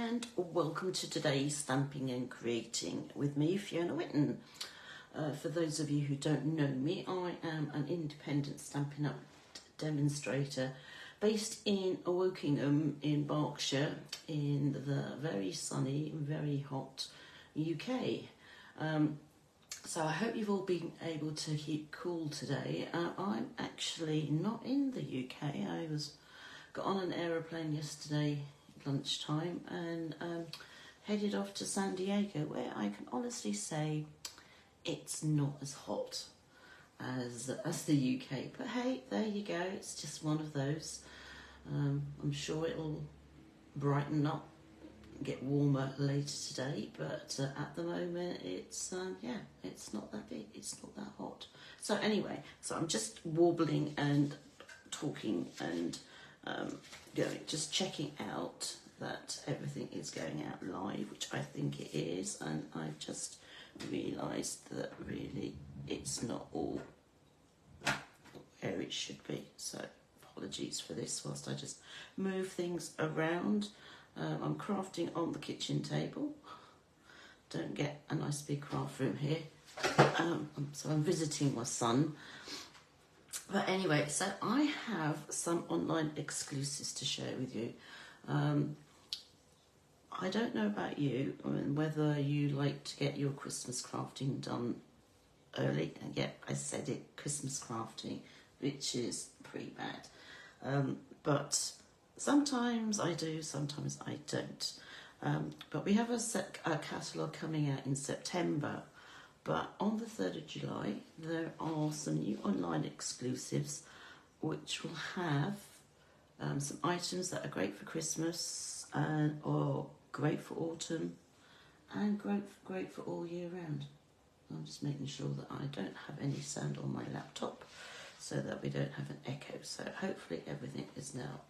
and welcome to today's Stamping and Creating with me, Fiona Whitten. For those of you who don't know me, I am an independent Stampin' Up demonstrator based in Wokingham in Berkshire in the very sunny, very hot UK. So I hope you've all been able to keep cool today. I'm actually not in the UK. I got on an aeroplane yesterday lunchtime and headed off to San Diego, where I can honestly say it's not as hot as the UK. But hey, there you go. It's just one of those. I'm sure it'll brighten up, get warmer later today, but at the moment it's yeah, it's not that big, it's not that hot. So anyway, so I'm just warbling and talking and just checking out that everything is going out live, which I think it is, and I've just realised that really it's not all where it should be, so apologies for this whilst I just move things around. I'm crafting on the kitchen table. Don't get a nice big craft room here. So I'm visiting my son. But anyway, so I have some online exclusives to share with you. I don't know about you, whether you like to get your Christmas crafting done early. And yeah, I said it, Christmas crafting, which is pretty bad. But sometimes I do, sometimes I don't. But we have a catalogue coming out in September. But on the 3rd of July, there are some new online exclusives which will have some items that are great for Christmas or great for autumn and great for all year round. I'm just making sure that I don't have any sound on my laptop so that we don't have an echo. So hopefully everything is now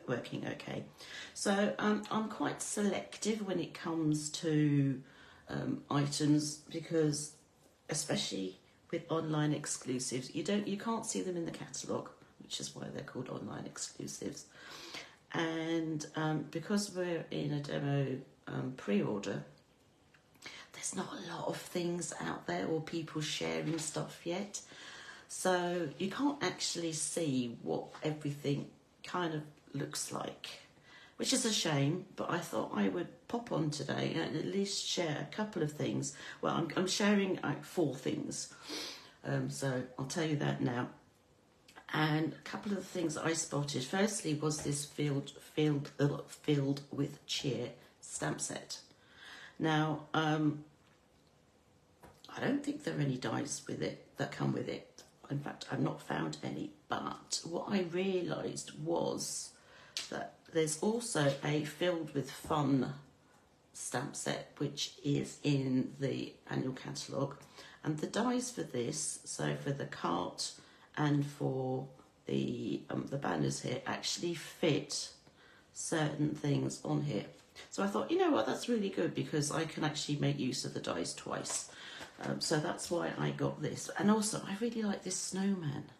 working okay. So I'm quite selective when it comes to items, because especially with online exclusives, you can't see them in the catalogue, which is why they're called online exclusives. And because we're in a demo pre-order, there's not a lot of things out there or people sharing stuff yet, so you can't actually see what everything kind of looks like, which is a shame. But I thought I would pop on today and at least share a couple of things. Well, I'm sharing 4 things, so I'll tell you that now. And a couple of the things that I spotted, firstly, was this filled with cheer stamp set. Now, I don't think there are any dies with it that come with it. In fact, I've not found any. But what I realised was that there's also a filled with fun stamp set, which is in the annual catalogue. And the dies for this, so for the cart and for the banners here, actually fit certain things on here. So I thought, you know what, that's really good, because I can actually make use of the dies twice. So that's why I got this. And also, I really like this snowman.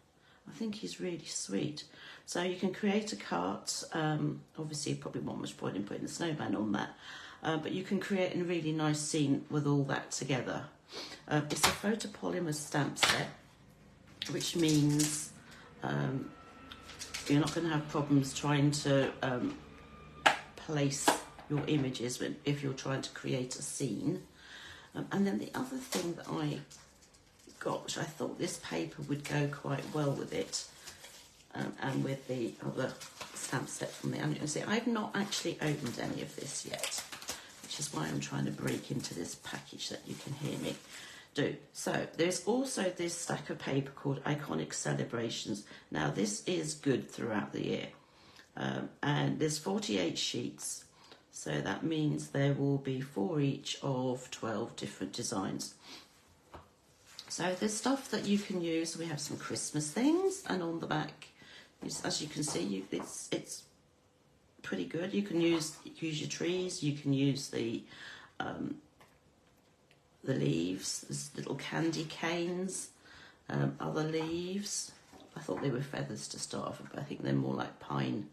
I think he's really sweet. So you can create a cart. Obviously, probably not much point in putting the snowman on that. But you can create a really nice scene with all that together. It's a photopolymer stamp set, which means you're not going to have problems trying to place your images if you're trying to create a scene. And then the other thing that I got, which I thought this paper would go quite well with it, and with the other stamp set from the annual. See, I've not actually opened any of this yet, which is why I'm trying to break into this package that you can hear me do. So there's also this stack of paper called Iconic Celebrations. Now this is good throughout the year, and there's 48 sheets, so that means there will be 4 each of 12 different designs. So there's stuff that you can use. We have some Christmas things, and on the back, as you can see, it's pretty good. You can use your trees. You can use the leaves. There's little candy canes, other leaves. I thought they were feathers to start off with, but I think they're more like pine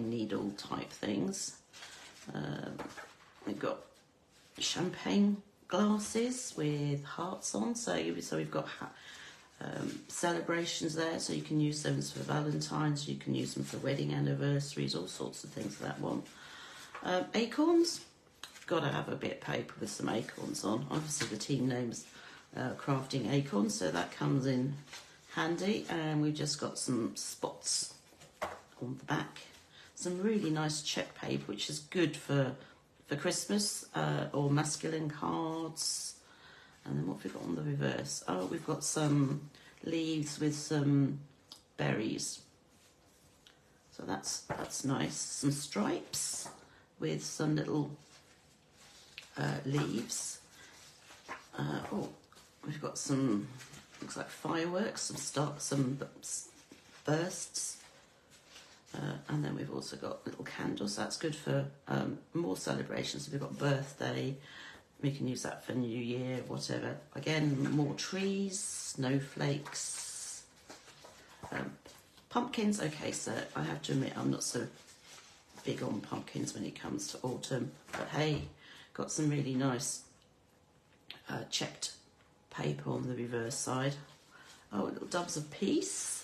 needle type things. We've got champagne glasses with hearts on, so we've got celebrations there, so you can use them for Valentine's, you can use them for wedding anniversaries, all sorts of things for that one. Acorns, got to have a bit of paper with some acorns on. Obviously the team name's Crafting Acorns, so that comes in handy. And we've just got some spots on the back, some really nice check paper, which is good for Christmas, or masculine cards. And then what have we got on the reverse? Oh, we've got some leaves with some berries, so that's nice. Some stripes with some little leaves. Oh, we've got some, looks like fireworks, some bursts. And then we've also got little candles. That's good for more celebrations. We've got birthday, we can use that for New Year, whatever. Again, more trees, snowflakes, pumpkins. Okay, so I have to admit I'm not so big on pumpkins when it comes to autumn, but hey, got some really nice checked paper on the reverse side. Oh, little doves of peace.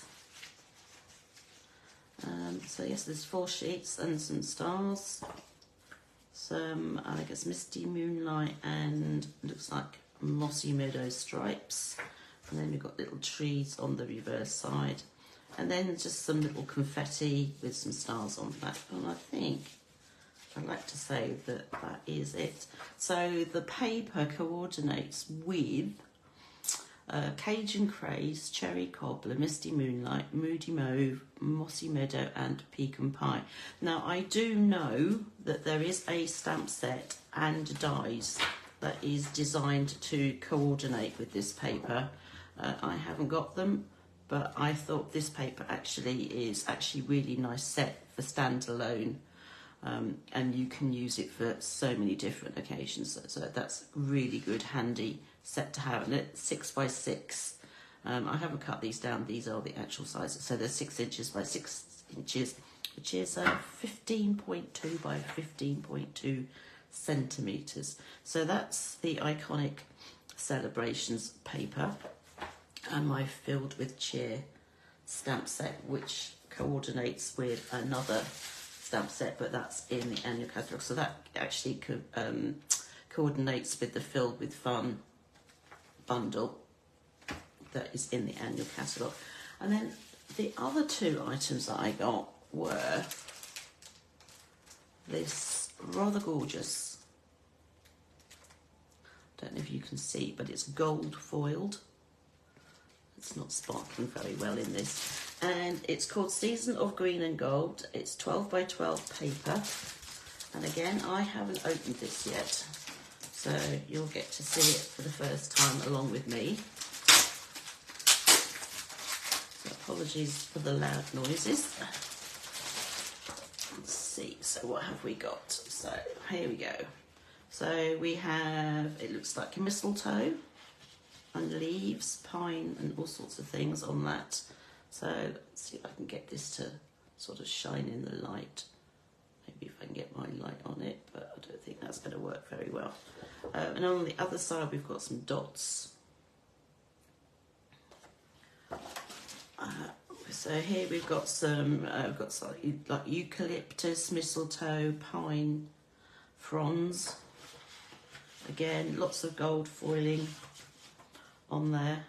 So yes, there's 4 sheets and some stars, some, I guess, misty moonlight, and looks like mossy meadow stripes. And then we've got little trees on the reverse side, and then just some little confetti with some stars on the back. And I think I'd like to say that that is it. So the paper coordinates with Cajun Craze, Cherry Cobbler, Misty Moonlight, Moody Mauve, Mossy Meadow and Pecan Pie. Now I do know that there is a stamp set and dies that is designed to coordinate with this paper. I haven't got them, but I thought this paper is actually really nice set for standalone, and you can use it for so many different occasions. So that's really good, handy set to have. And it's 6 by 6. I haven't cut these down. These are the actual sizes. So they're 6 inches by 6 inches, which is 15.2 by 15.2 centimetres. So that's the iconic celebrations paper, and my Filled with Cheer stamp set, which coordinates with another stamp set, but that's in the annual catalogue. So that actually coordinates with the Filled with Fun bundle that is in the annual catalogue. And then the other 2 items that I got were this rather gorgeous, don't know if you can see, but it's gold foiled. It's not sparkling very well in this. And it's called Season of Green and Gold. It's 12 by 12 paper. And again, I haven't opened this yet, so you'll get to see it for the first time along with me. So apologies for the loud noises. Let's see, so what have we got? So here we go. So we have, it looks like mistletoe and leaves, pine and all sorts of things on that. So let's see if I can get this to sort of shine in the light. Maybe if I can get my light on it, but I don't think that's going to work very well. And on the other side we've got some dots. So here we've got some, like eucalyptus, mistletoe, pine, fronds. Again, lots of gold foiling on there.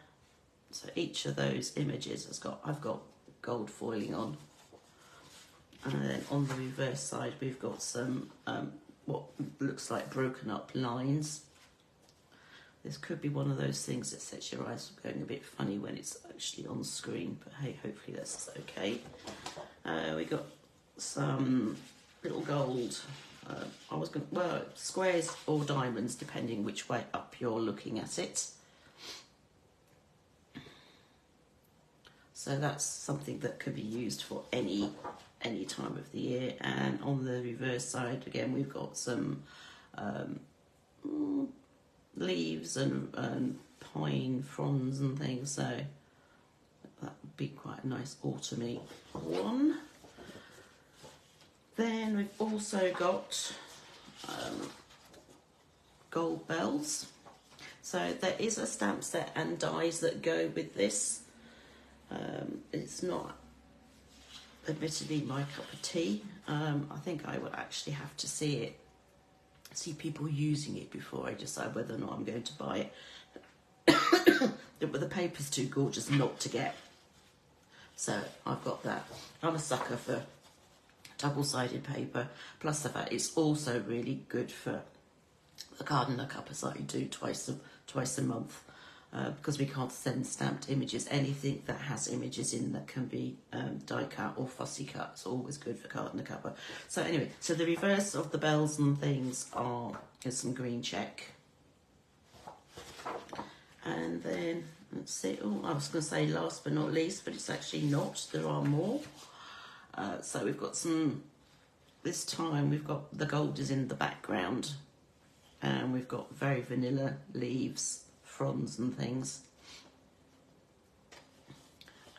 So each of those images I've got gold foiling on. And then on the reverse side we've got some what looks like broken up lines. This could be one of those things that sets your eyes going a bit funny when it's actually on screen, but hey, hopefully that's okay. We got some little gold, squares or diamonds, depending which way up you're looking at it. So that's something that could be used for any time of the year. And on the reverse side, again, we've got some leaves and pine fronds and things, so that would be quite a nice autumny one. Then we've also got gold bells. So there is a stamp set and dies that go with this. It's not admittedly my cup of tea. I think I would actually have to see people using it before I decide whether or not I'm going to buy it. But the paper's too gorgeous not to get. So I've got that. I'm a sucker for double-sided paper, plus the fact it's also really good for the gardener cuppas that I do twice a month, because we can't send stamped images. Anything that has images in that can be die cut or fussy cut is always good for gardener cuppa. So anyway, so the reverse of the bells and things is some green check. And then, let's see, oh, I was going to say last but not least, but it's actually not, there are more. So we've got some, this time we've got the gold is in the background, and we've got very vanilla leaves, fronds and things.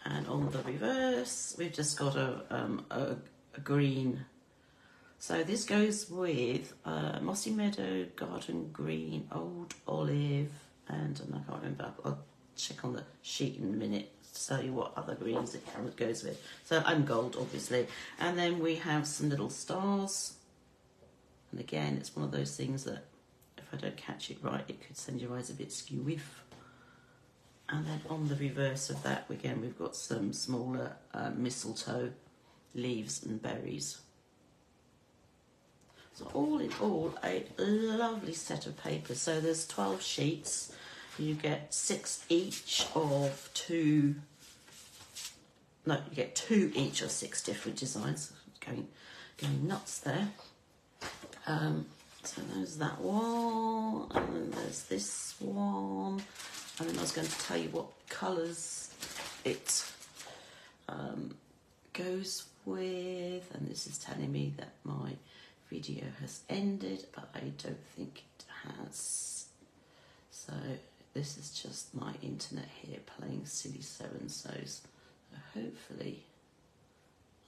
And on the reverse, we've just got a green. So this goes with Mossy Meadow, Garden Green, Old Olive, and I can't remember, I'll check on the sheet in a minute to tell you what other greens it goes with. So, and gold, obviously. And then we have some little stars. And again, it's one of those things that if I don't catch it right, it could send your eyes a bit skew-whiff. And then on the reverse of that, again, we've got some smaller mistletoe leaves and berries. So all in all, a lovely set of papers. So there's 12 sheets. You get 6 each of 2. No, you get 2 each of 6 different designs. Going nuts there. So there's that one, and then there's this one. And then I was going to tell you what colours it goes with, and this is telling me that my video has ended, but I don't think it has. So this is just my internet here playing silly so-and-sos. So hopefully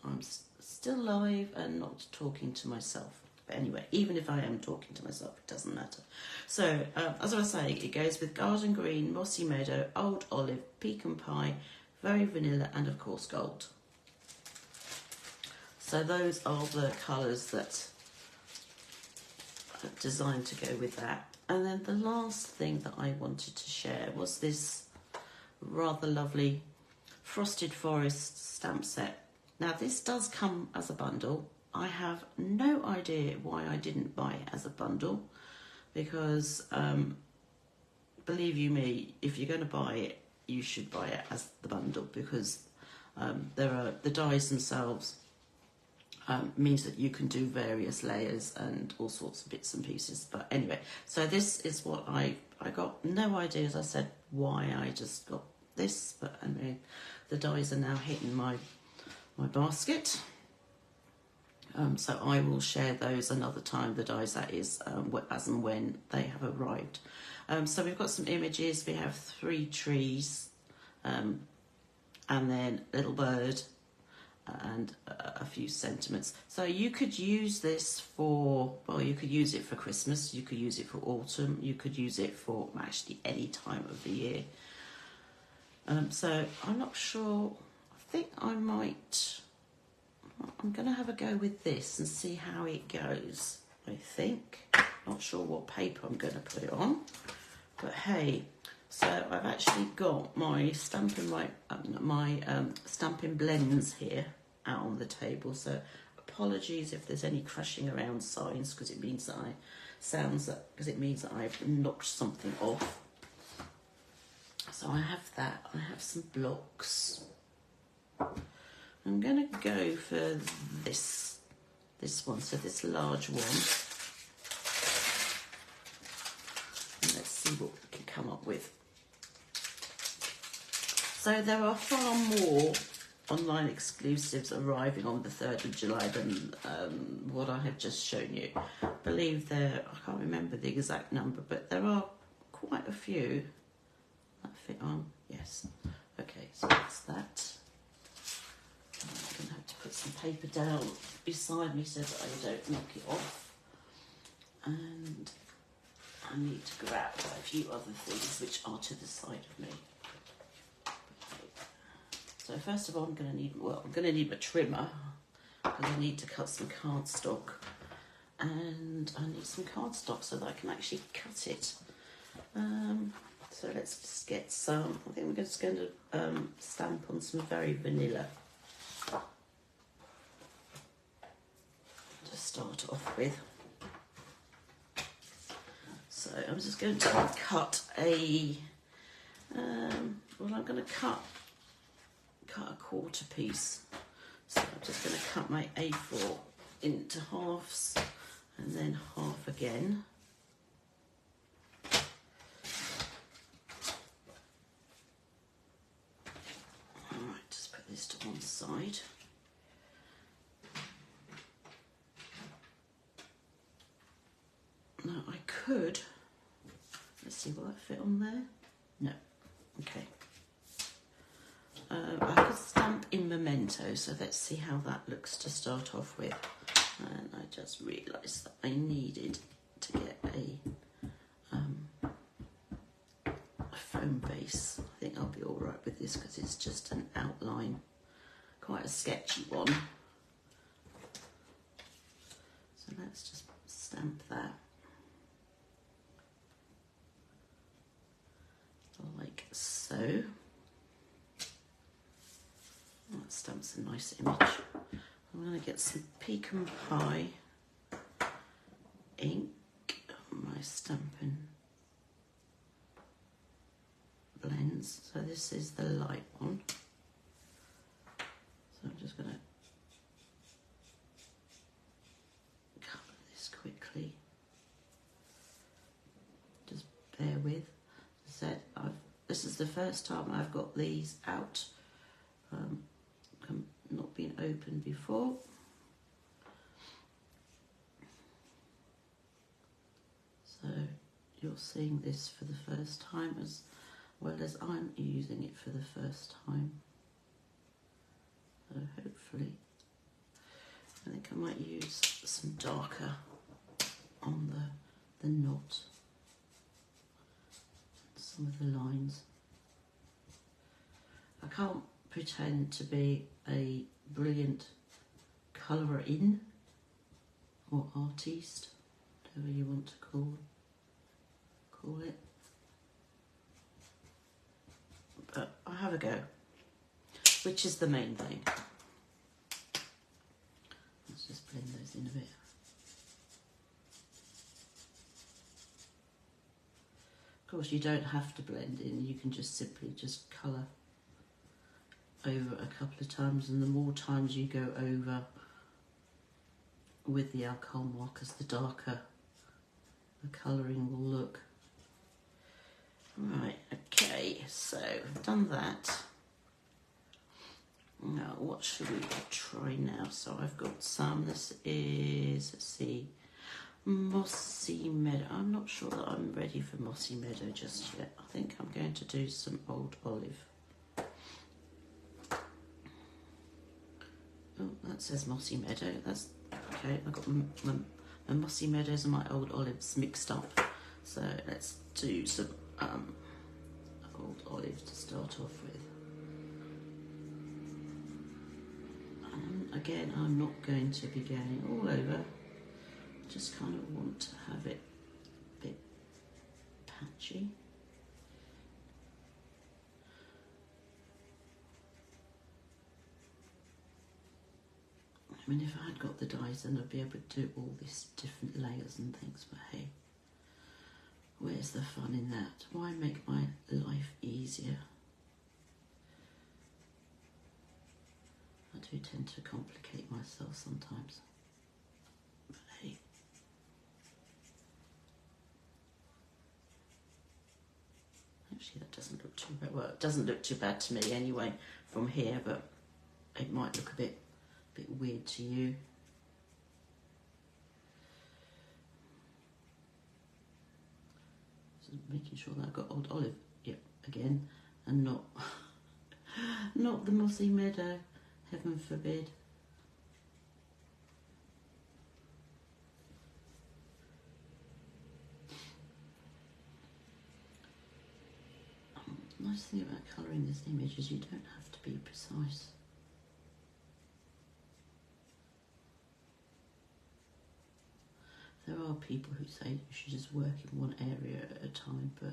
I'm still live and not talking to myself. But anyway, even if I am talking to myself, it doesn't matter. So, as I was saying, it goes with Garden Green, Mossy Meadow, Old Olive, Pecan Pie, Very Vanilla, and of course gold. So those are the colours that are designed to go with that. And then the last thing that I wanted to share was this rather lovely Frosted Forest stamp set. Now this does come as a bundle. I have no idea why I didn't buy it as a bundle, because believe you me, if you're going to buy it, you should buy it as the bundle, because the dies themselves means that you can do various layers and all sorts of bits and pieces. But anyway, so this is what I got. No idea, as I said, why I just got this, but anyway, the dies are now hitting my basket. So I will share those another time, the dies that is, as and when they have arrived. So we've got some images. We have 3 trees, and then a little bird, and a few sentiments. So you could use this for, well, you could use it for Christmas, you could use it for autumn, you could use it for actually any time of the year. So I'm not sure, I think I'm going to have a go with this and see how it goes, I think. Not sure what paper I'm going to put it on, but hey, so I've actually got my Stampin' Stampin' blends here out on the table. So apologies if there's any crashing around signs, because it means that it means that I've knocked something off. So I have that. I have some blocks. I'm going to go for this one, so this large one. And let's see what we can come up with. So there are far more online exclusives arriving on the 3rd of July than what I have just shown you. I believe I can't remember the exact number, but there are quite a few that fit on. Yes. Okay, so that's that. I'm going to have to put some paper down beside me so that I don't knock it off. And I need to grab a few other things which are to the side of me. So first of all, I'm going to need my trimmer, because I need to cut some cardstock, and I need some cardstock so that I can actually cut it. So let's just get some. I think we're just going to stamp on some very vanilla to start off with. So I'm just going to cut a. I'm going to cut a quarter piece. So I'm just going to cut my A4 into halves and then half again. Alright, just put this to one side. Now I could, let's see, will that fit on there? No, okay. I could stamp in Memento, so let's see how that looks to start off with. And I just realised that I needed to get a foam base. I think I'll be alright with this because it's just an outline, quite a sketchy one. So let's just stamp that. Like so. That stamps a nice image. I'm going to get some pecan pie ink, my Stampin blends. So this is the light one. So I'm just going to colour this quickly. Just bear with. As I said, this is the first time I've got these out. Not been opened before. So you're seeing this for the first time as well as I'm using it for the first time. So hopefully, I think I might use some darker on the knot, some of the lines. I can't pretend to be a brilliant colourer in or artiste, whatever you want to call it, but I have a go, which is the main thing. Let's just blend those in a bit. Of course, you don't have to blend in, you can just simply just colour over a couple of times, and the more times you go over with the alcohol markers, the darker the colouring will look. Right, okay, so I've done that. Now what should we try now? So I've got some, this is, let's see, Mossy Meadow. I'm not sure that I'm ready for Mossy Meadow just yet. I think I'm going to do some Old Olive. Oh, that says Mossy Meadow. That's okay. I've got my Mossy Meadows and my Old Olives mixed up. So let's do some Old Olive to start off with. And again, I'm not going to be going all over. Just kind of want to have it a bit patchy. I mean, if I had got the dies, then I'd be able to do all these different layers and things, but hey, where's the fun in that? Why make my life easier? I do tend to complicate myself sometimes, but hey. Actually, that doesn't look too bad. Well, it doesn't look too bad to me anyway from here, but it might look a bit weird to you. Just making sure that I've got Old Olive, yep, again, and not not the Mossy Meadow, heaven forbid. nice thing about colouring this image is you don't have to be precise. There are people who say you should just work in one area at a time, but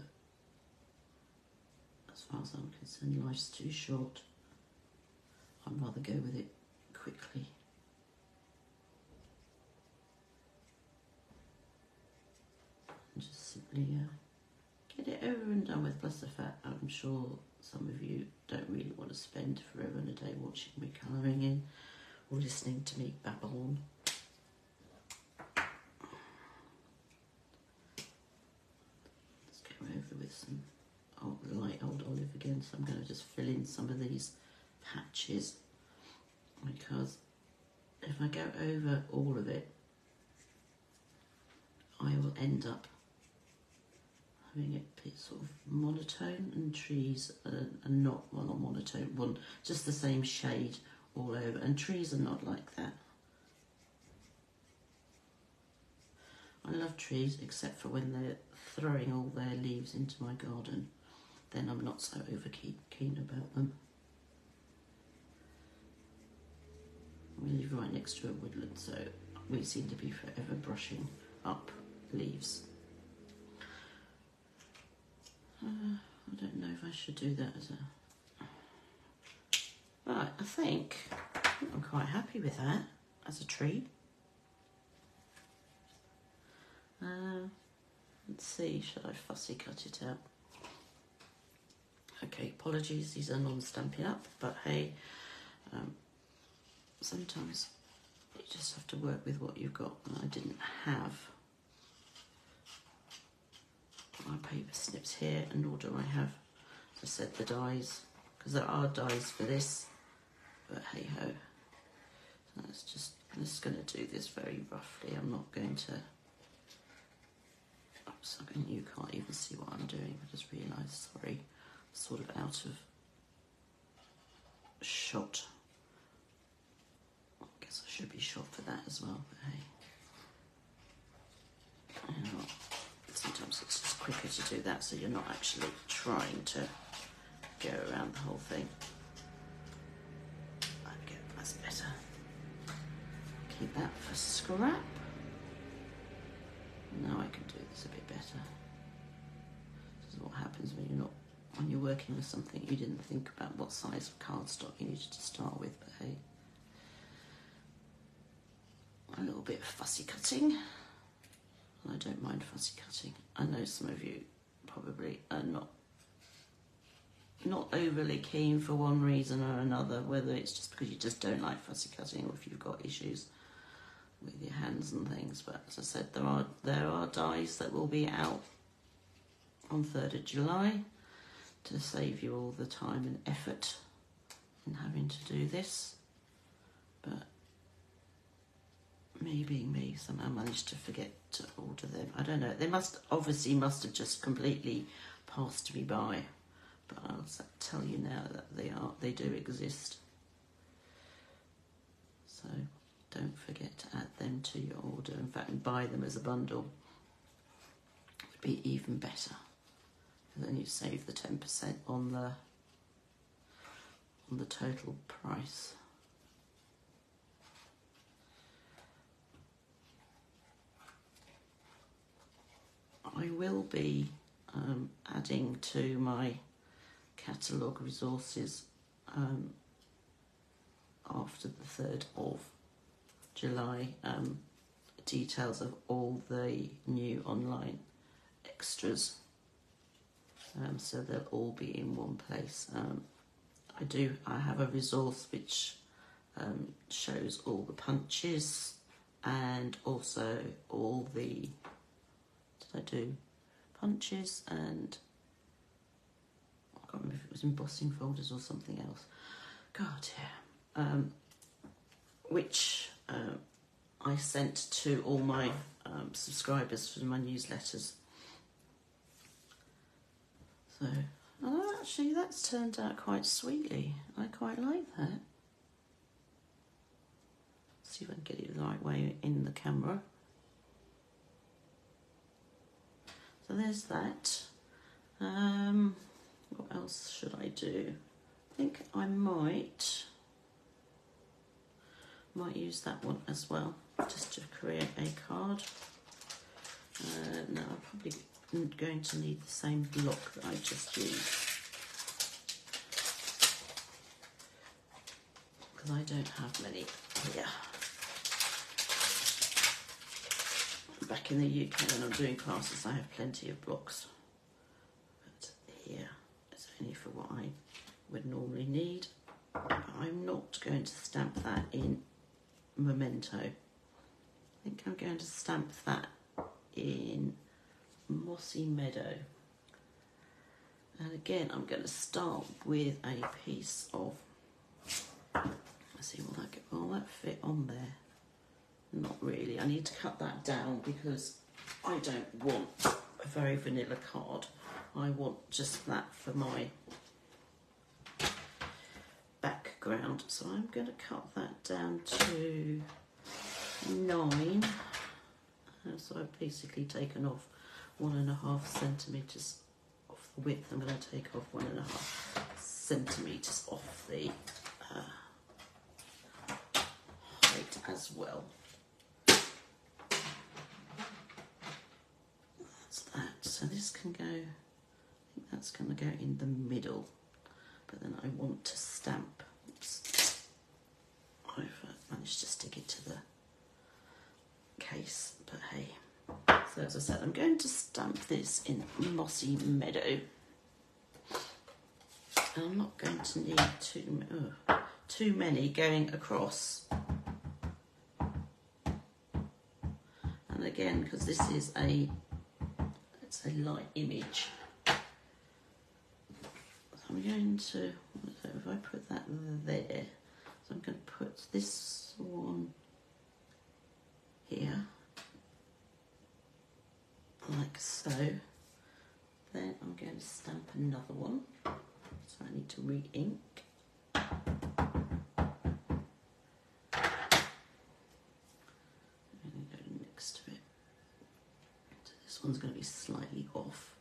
as far as I'm concerned, life's too short. I'd rather go with it quickly. And just simply get it over and done with, plus the fact I'm sure some of you don't really want to spend forever and a day watching me colouring in or listening to me babble on. Let's go over with some light old olive again, so I'm going to just fill in some of these patches, because if I go over all of it, I will end up having it a bit sort of monotone, and trees are not, well, not monotone, one just the same shade all over, and trees are not like that. I love trees except for when they're throwing all their leaves into my garden, then I'm not so keen about them. We live right next to a woodland, so we seem to be forever brushing up leaves. I don't know if I should do that as a... Right, I think I'm quite happy with that as a tree. Let's see, should I fussy cut it out? Okay, apologies, these are non-Stampin' Up, but hey, sometimes you just have to work with what you've got, and I didn't have my paper snips here, and nor do I have, as I said, the dies, because there are dies for this, but hey ho. So let's just, I'm just going to do this very roughly. I'm not going to, oops, I mean, you can't even see what I'm doing. I just realised, sorry, sort of out of shot. I guess I should be shot for that as well, but hey. You know what? Sometimes it's just quicker to do that, so you're not actually trying to go around the whole thing. Okay, that's better. Keep that for scrap. Now I can do this a bit better. This is what happens when you're working with something you didn't think about what size of cardstock you needed to start with, but hey. A little bit of fussy cutting. I don't mind fussy cutting. I know some of you probably are not overly keen for one reason or another, whether it's just because you just don't like fussy cutting or if you've got issues with your hands and things. But as I said, there are dies that will be out on 3rd of July to save you all the time and effort in having to do this. But me being me, somehow managed to forget to order them. I don't know, they must have just completely passed me by, but I'll tell you now that they do exist. So don't forget to add them to your order. In fact, buy them as a bundle would be even better, and then you save the 10% on the total price. I will be adding to my catalogue resources after the 3rd of July details of all the new online extras, so they'll all be in one place. I have a resource which shows all the punches and also all the I do punches, and I can't remember if it was embossing folders or something else. God, yeah. Which I sent to all my subscribers for my newsletters. So, actually, that's turned out quite sweetly. I quite like that. Let's see if I can get it the right way in the camera. So there's that. What else should I do? I think I might use that one as well, just to create a card. No, I'm probably going to need the same block that I just used, because I don't have many here. Back in the UK when I'm doing classes, I have plenty of blocks, but here it's only for what I would normally need. But I'm not going to stamp that in Memento. I think I'm going to stamp that in Mossy Meadow. And again, I'm going to start with a piece of, let's see, will that fit on there? Not really. I need to cut that down because I don't want a very vanilla card. I want just that for my background. So I'm going to cut that down to 9. So I've basically taken off 1.5 centimetres off the width. I'm going to take off 1.5 centimetres off the height as well. That's that. So this can go, I think that's going to go in the middle, but then I want to stamp. Oops. I've managed to stick it to the case, but hey. So as I said, I'm going to stamp this in Mossy Meadow. And I'm not going to need too many going across. And again, because this is it's a light image, so I'm going to, so if I put that there, so I'm going to put this one here, like so. Then I'm going to stamp another one, so I need to re-ink. I'm going to go next to it. So this one's going to be slightly off,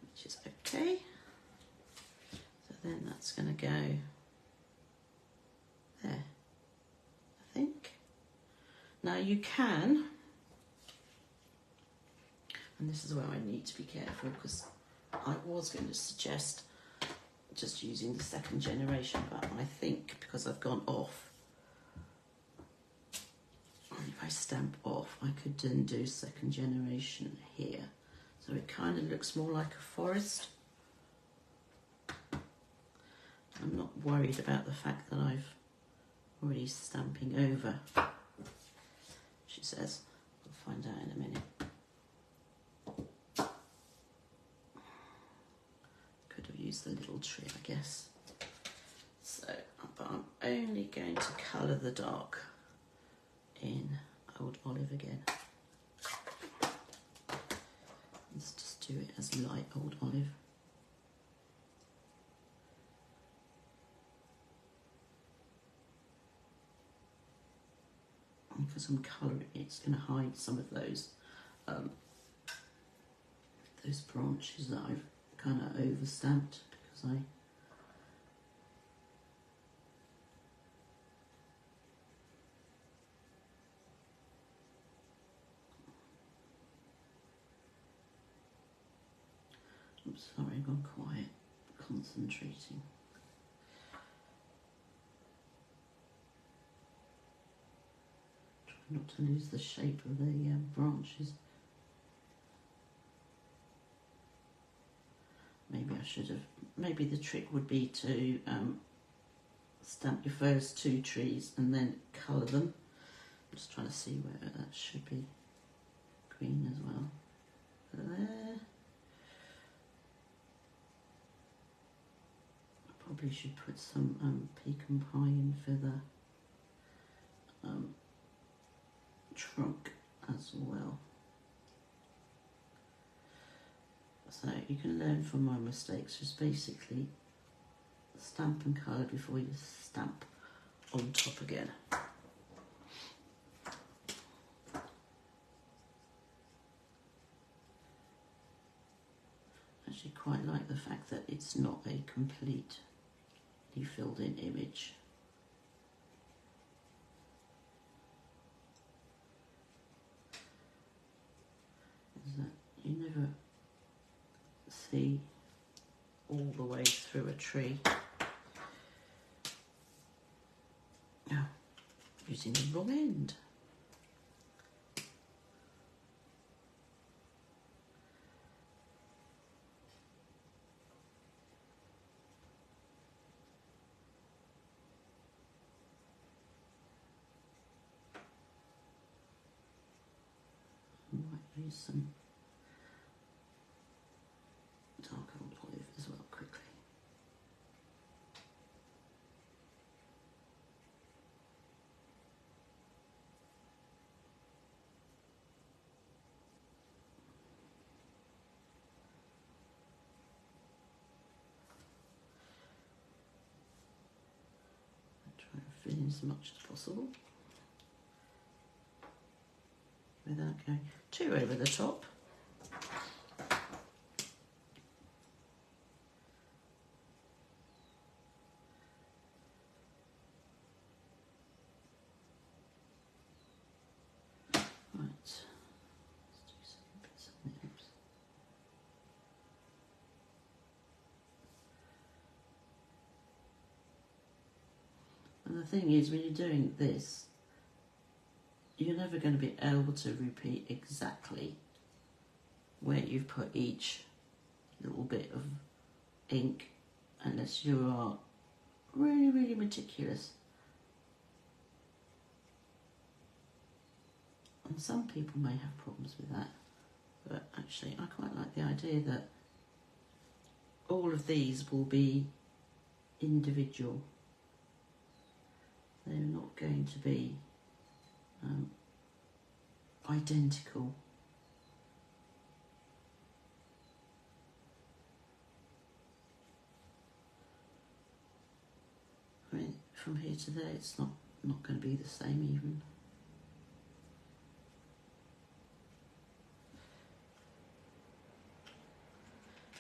which is okay. So then that's going to go there, I think. Now you can, and this is where I need to be careful, because I was going to suggest just using the 2nd generation, but I think because I've gone off, and if I stamp off, I could then do 2nd generation here. So it kind of looks more like a forest. I'm not worried about the fact that I've already stamping over, she says. We'll find out in a minute. Could have used the little tree, I guess. So, but I'm only going to colour the dark in Old Olive again. Let's just do it as light Old Olive. Because I'm colouring, it's going to hide some of those branches that I've kind of over stamped, because I'm sorry, I've gone quiet, concentrating. Try not to lose the shape of the branches. Maybe I should have, maybe the trick would be to stamp your first 2 trees and then colour them. I'm just trying to see where that should be green as well. There. I probably should put some pecan pie in for the trunk as well. So you can learn from my mistakes. Just basically stamp and colour before you stamp on top again. As actually quite like the fact that it's not a completely filled in image. Is that you never see all the way through a tree. Oh, using the wrong end. I might use some dark old olive as well quickly. Try and fill in as much as possible without going too over the top. Right, let's do some bits on the lips. And the thing is, when you're doing this, you're never going to be able to repeat exactly where you've put each little bit of ink unless you are really, really meticulous. And some people may have problems with that, but actually I quite like the idea that all of these will be individual. They're not going to be identical. I mean, from here to there, it's not going to be the same even.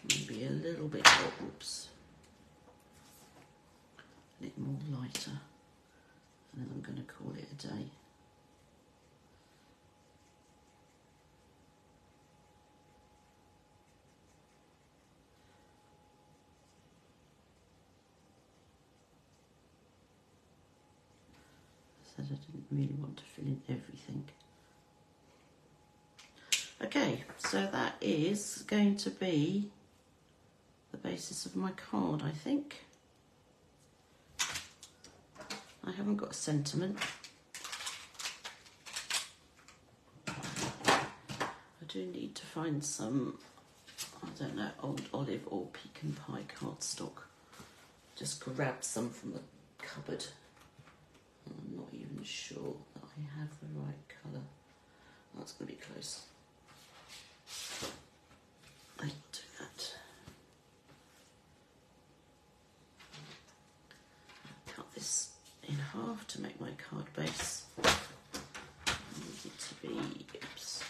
Maybe a little bit more, oops, a little more lighter, and then I'm going to call it a day. I said I didn't really want to fill in everything. Okay, so that is going to be the basis of my card, I think. I haven't got a sentiment. I do need to find some, I don't know, old olive or pecan pie cardstock. Just grabbed some from the cupboard. I'm not even sure that I have the right colour. That's going to be close. I'll do that. Cut this in half to make my card base. I need it to be, oops,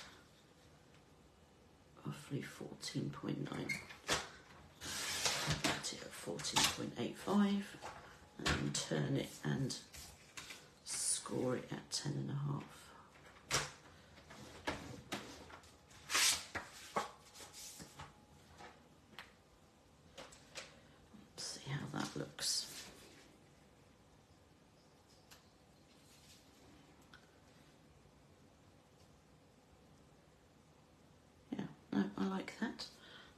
roughly 14.9. Cut it at 14.85 and turn it and score it at 10.5. See how that looks. Yeah, no, I like that.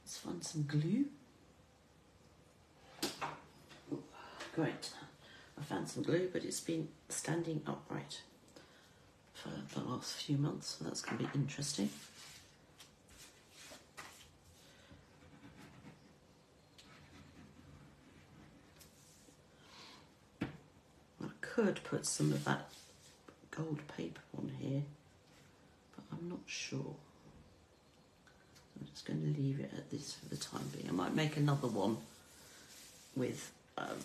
Let's find some glue. Ooh, great. I found some glue, but it's been standing upright for the last few months, so that's going to be interesting. I could put some of that gold paper on here, but I'm not sure. I'm just going to leave it at this for the time being. I might make another one with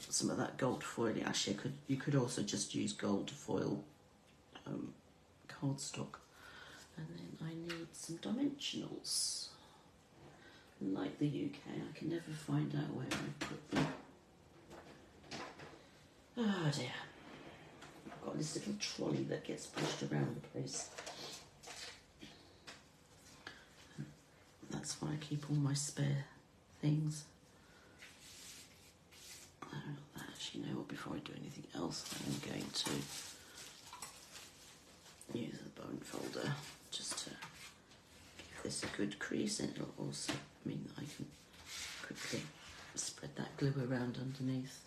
some of that gold foil. Actually, you could also just use gold foil cardstock. And then I need some dimensionals. Like the UK, I can never find out where I put them. Oh dear. I've got this little trolley that gets pushed around the place. That's why I keep all my spare things. Actually, you know what, before I do anything else, I'm going to use a bone folder just to give this a good crease, and it'll also mean that I can quickly spread that glue around underneath.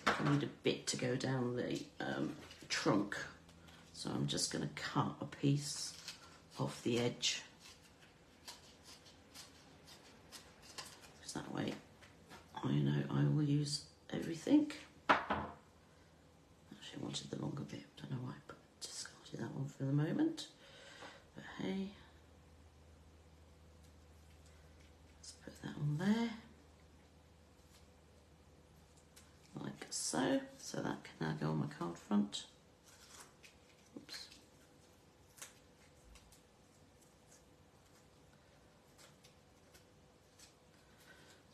I need a bit to go down the trunk, so I'm just going to cut a piece off the edge, because that way I know I will use everything. Actually, I wanted the longer bit, don't know why, but discarded that one for the moment. But hey, let's put that on there. Like so. So that can now go on my card front. Oops.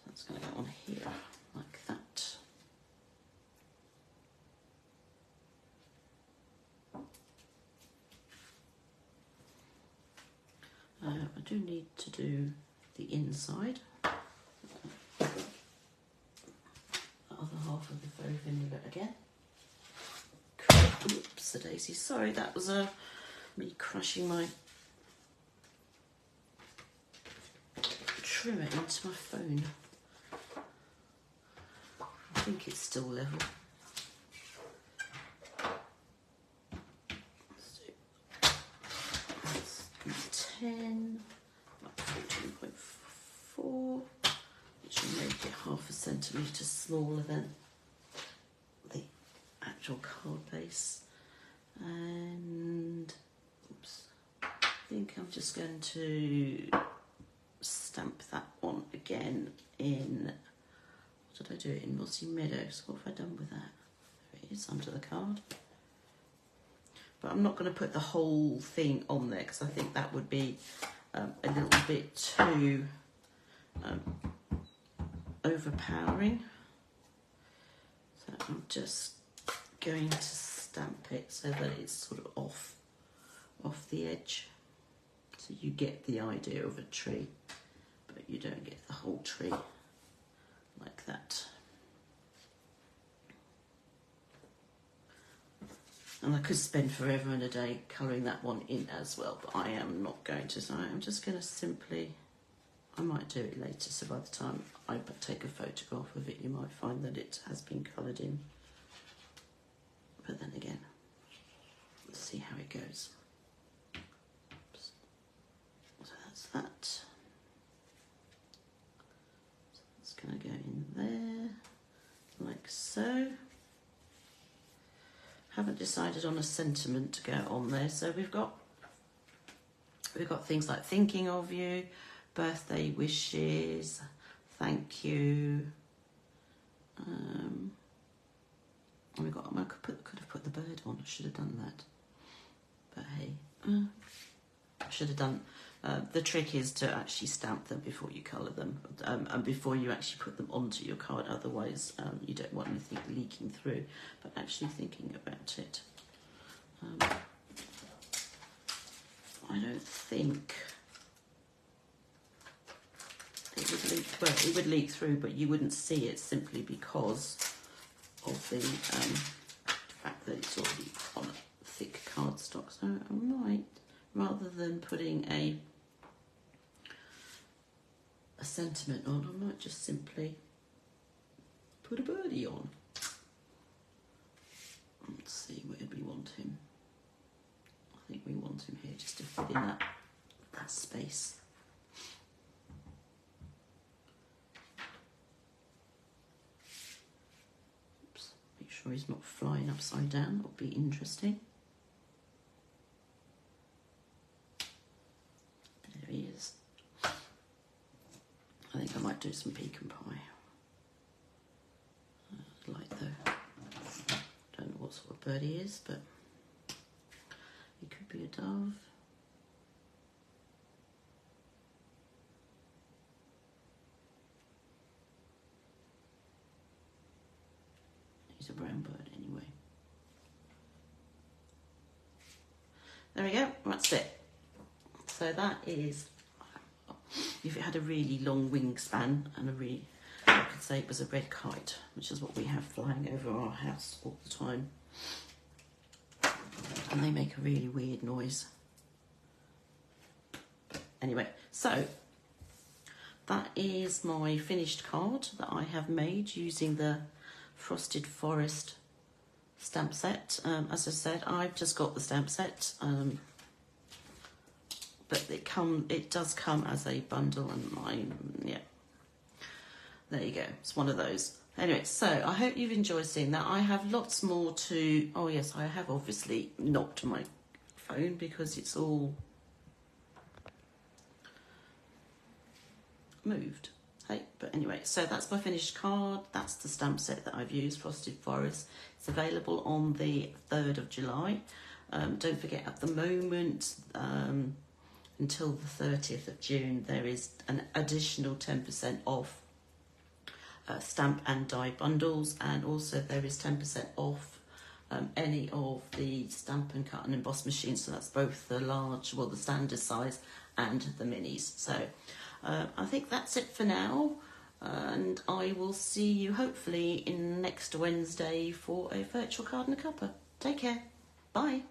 That's going to go on here, like that. I do need to do the inside. Other half of the faux vinegar again. Oops, the daisy. Sorry, that was me crushing my trimmer into my phone. I think it's still level. Let's do 10, like 14.4. Which will make it 0.5 centimetre smaller than the actual card base. And oops, I think I'm just going to stamp that one again in, what did I do it in? Mossy Meadows. What have I done with that? There it is, under the card. But I'm not going to put the whole thing on there because I think that would be a little bit too overpowering. So I'm just going to stamp it so that it's sort of off the edge, so you get the idea of a tree, but you don't get the whole tree like that. And I could spend forever and a day colouring that one in as well, but I am not going to. So I'm just going to simply, I might do it later, so by the time I take a photograph of it, you might find that it has been coloured in. But then again, let's see how it goes. Oops. So that's that. So it's going to go in there, like so. Haven't decided on a sentiment to go on there, so we've got things like thinking of you, birthday wishes, thank you. And we got. I could have put the bird on. I should have done that. But hey, I should have done. The trick is to actually stamp them before you colour them, and before you actually put them onto your card. Otherwise, you don't want anything leaking through. But actually thinking about it, I don't think it would leak. Well, it would leak through, but you wouldn't see it simply because of the fact that it's already on a thick cardstock. So I might, rather than putting a sentiment on, I might just simply put a birdie on. Let's see, where do we want him? I think we want him here just to fit in that space. Oops. Make sure he's not flying upside down, that'll be interesting. There he is. I think I might do some pecan pie. Like the what sort of bird he is, but he could be a dove. He's a brown bird anyway. There we go, that's it. So that is, if it had a really long wingspan and a really, I could say it was a red kite, which is what we have flying over our house all the time. And they make a really weird noise. Anyway, so that is my finished card that I have made using the Frosted Forest stamp set. As I said, I've just got the stamp set, but it does come as a bundle, and yeah, there you go. It's one of those. Anyway, so I hope you've enjoyed seeing that. I have lots more to. Oh yes, I have obviously knocked my phone because it's all moved. Hey, but anyway, so that's my finished card. That's the stamp set that I've used, Frosted Forest. It's available on the 3rd of July. Don't forget, at the moment, until the 30th of June, there is an additional 10% off stamp and die bundles, and also there is 10% off any of the Stampin' Cut and Emboss machines. So that's both the large, well, the standard size and the minis. So I think that's it for now, and I will see you hopefully in next Wednesday for a virtual card and a cuppa. Take care. Bye.